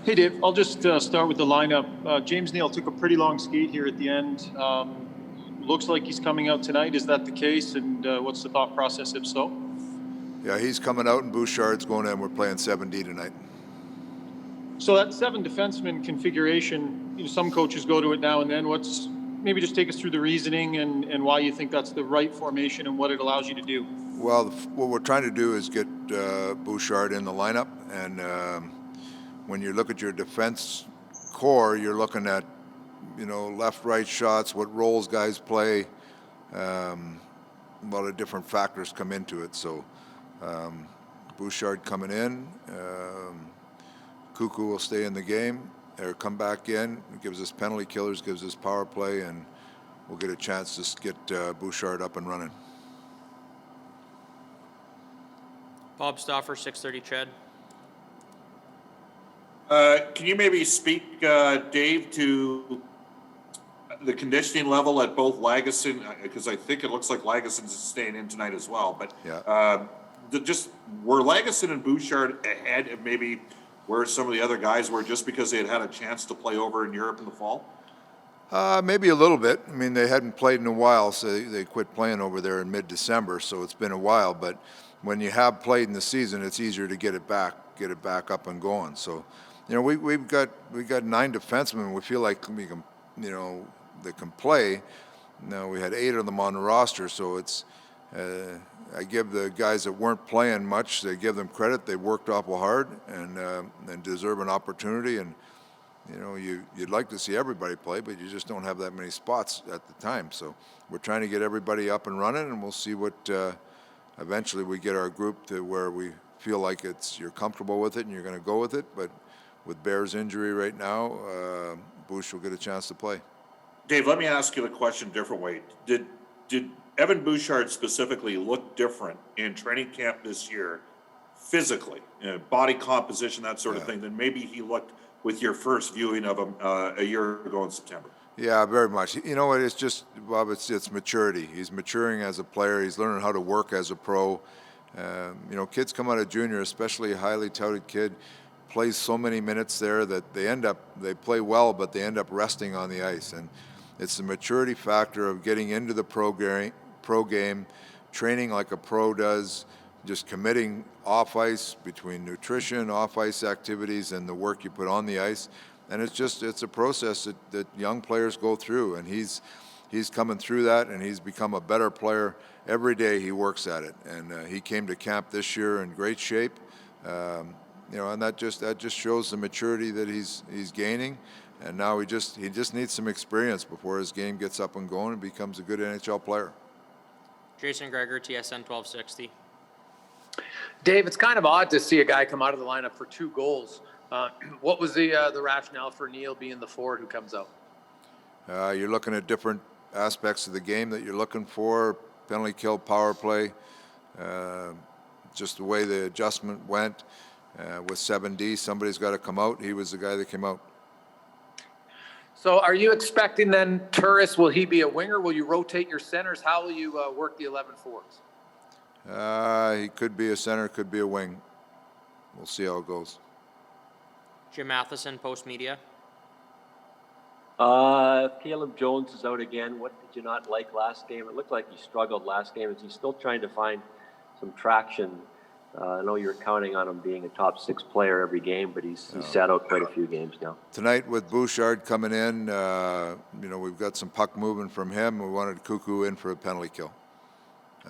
Hey, Dave. I'll just start with the lineup. James Neal took a pretty long skate here at the end. Looks like he's coming out tonight. Is that the case? And what's the thought process if so? Yeah, he's coming out and Bouchard's going in. We're playing 7D tonight. So that 7 defenseman configuration, some coaches go to it now and then. Maybe just take us through the reasoning and why you think that's the right formation and what it allows you to do. Well, what we're trying to do is get Bouchard in the lineup, and when you look at your defense core, you're looking at left-right shots, what roles guys play. A lot of different factors come into it. So Bouchard coming in, Cuckoo will stay in the game or come back in. It gives us penalty killers, gives us power play, and we'll get a chance to get Bouchard up and running. Bob Stauffer, 6:30 Chad. Can you maybe speak, Dave, to the conditioning level at both Lagesson, because I think it looks like Lagesson's staying in tonight as well, but Yeah. were Lagesson and Bouchard ahead of maybe where some of the other guys were just because they had a chance to play over in Europe in the fall? Maybe a little bit. I mean, they hadn't played in a while, so they quit playing over there in mid-December, so it's been a while. But when you have played in the season, it's easier to get it back up and going. So, we've got 9 defensemen. We feel like we can, that can play. Now we had 8 of them on the roster, so it's. I give the guys that weren't playing much, they give them credit. They worked awful hard and deserve an opportunity. And you'd like to see everybody play, but you just don't have that many spots at the time. So we're trying to get everybody up and running, and we'll see what. Eventually, we get our group to where we feel like you're comfortable with it and you're going to go with it. But with Bear's injury right now, Bush will get a chance to play. Dave, let me ask you the question a different way. Did Evan Bouchard specifically look different in training camp this year, physically, body composition, that sort of thing, than maybe he looked with your first viewing of him a year ago in September? Yeah, very much. You know what? It's just, Bob, it's maturity. He's maturing as a player. He's learning how to work as a pro. Kids come out of junior, especially a highly touted kid, plays so many minutes there that they play well, but they end up resting on the ice. And it's the maturity factor of getting into the pro game, training like a pro does, just committing off ice between nutrition, off ice activities, and the work you put on the ice. And it's a process that young players go through, and he's coming through that, and he's become a better player every day. He works at it, and he came to camp this year in great shape. And that just shows the maturity that he's gaining. And now he just needs some experience before his game gets up and going and becomes a good NHL player. Jason Gregor, TSN 1260. Dave, it's kind of odd to see a guy come out of the lineup for 2 goals. What was the rationale for Neal being the forward who comes out? You're looking at different aspects of the game that you're looking for, penalty kill, power play, just the way the adjustment went. With 7D, somebody's got to come out. He was the guy that came out. So are you expecting then Turris, will he be a winger? Will you rotate your centers? How will you work the 11 forwards? He could be a center, could be a wing. We'll see how it goes. Jim Matheson, Post Media. Caleb Jones is out again. What did you not like last game? It looked like he struggled last game. Is he still trying to find some traction? I know you're counting on him being a top 6 player every game, but he's sat out quite a few games now. Tonight with Bouchard coming in, we've got some puck movement from him. We wanted Cuckoo in for a penalty kill.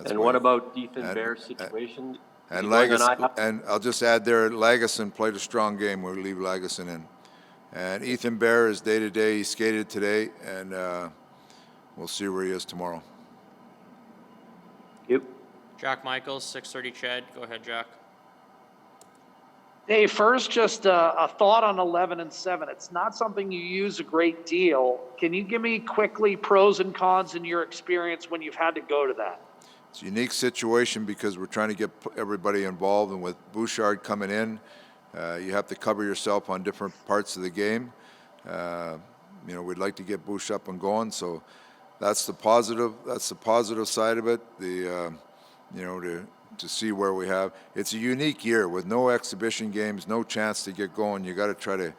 And what about Ethan Bear's situation? And I'll just add there, Lagesson played a strong game. We'll leave Lagesson in. And Ethan Bear is day-to-day. He skated today, and we'll see where he is tomorrow. Yep. Jack Michaels, 6:30 Chad. Go ahead, Jack. Dave, first, just a thought on 11 and 7. It's not something you use a great deal. Can you give me quickly pros and cons in your experience when you've had to go to that? It's a unique situation because we're trying to get everybody involved, and with Bouchard coming in, you have to cover yourself on different parts of the game. We'd like to get Bush up and going, so that's the positive. That's the positive side of it. To to see where we have. It's a unique year with no exhibition games, no chance to get going. You got to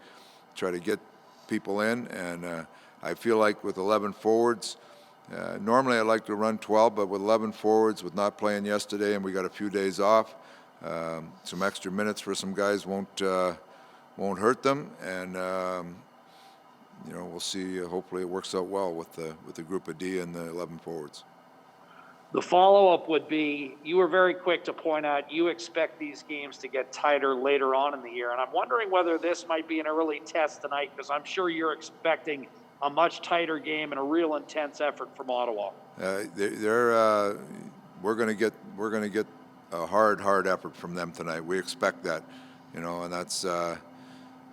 try to get people in, and I feel like with 11 forwards, normally I like to run 12, but with 11 forwards, with not playing yesterday, and we got a few days off, some extra minutes for some guys won't hurt them, and we'll see. Hopefully, it works out well with the group of D and the 11 forwards. The follow-up would be, you were very quick to point out you expect these games to get tighter later on in the year. And I'm wondering whether this might be an early test tonight, because I'm sure you're expecting a much tighter game and a real intense effort from Ottawa. We're going to get a hard effort from them tonight. We expect that, and that's the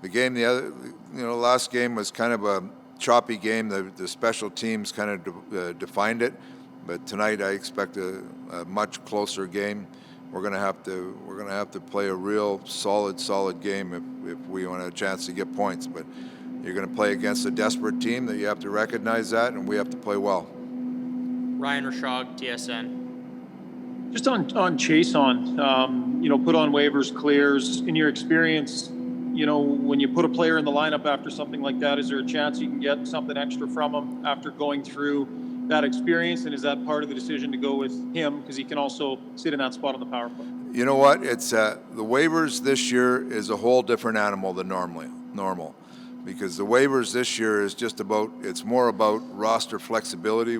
game. Last game was kind of a choppy game. The special teams kind of defined it. But tonight, I expect a much closer game. We're going to have to play a real solid game if we want a chance to get points. But you're going to play against a desperate team that you have to recognize that, and we have to play well. Ryan Rashog, TSN. Just on Chase put on waivers, clears. In your experience, when you put a player in the lineup after something like that, is there a chance you can get something extra from him after going through that experience? And is that part of the decision to go with him, because he can also sit in that spot on the power play? You know what? It's the waivers this year is a whole different animal than normal, because the waivers this year is it's more about roster flexibility,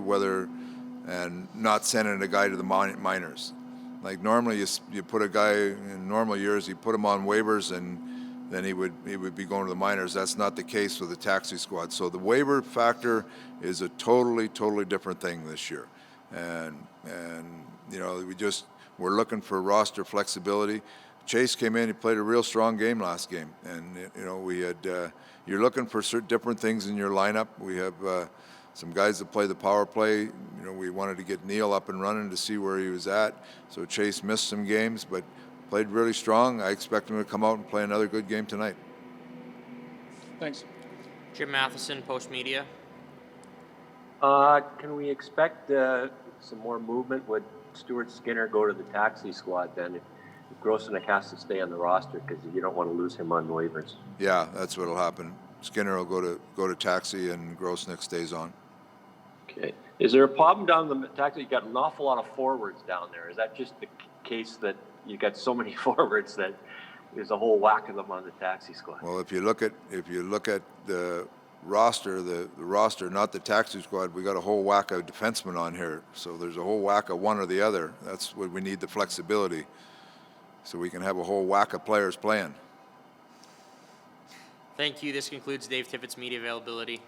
and not sending a guy to the minors. Like normally you put a guy in normal years, you put him on waivers and then he would be going to the minors. That's not the case with the taxi squad. So the waiver factor is a totally different thing this year, and we're looking for roster flexibility. Chase came in, he played a real strong game last game, and we had you're looking for different things in your lineup. We have some guys that play the power play. We wanted to get Neil up and running to see where he was at. So Chase missed some games, but played really strong. I expect him to come out and play another good game tonight. Thanks. Jim Matheson, Post Media. Can we expect some more movement? Would Stuart Skinner go to the taxi squad then? If Grosenick has to stay on the roster, because you don't want to lose him on waivers. Yeah, that's what'll happen. Skinner will go to taxi, and Grosenick stays on. Okay. Is there a problem down the taxi? You got an awful lot of forwards down there. Is that just the case that you got so many forwards that there's a whole whack of them on the taxi squad? Well, if you look at the roster, not the taxi squad, we got a whole whack of defensemen on here. So there's a whole whack of one or the other. That's what we need, the flexibility, so we can have a whole whack of players playing. Thank you. This concludes Dave Tippett's media availability.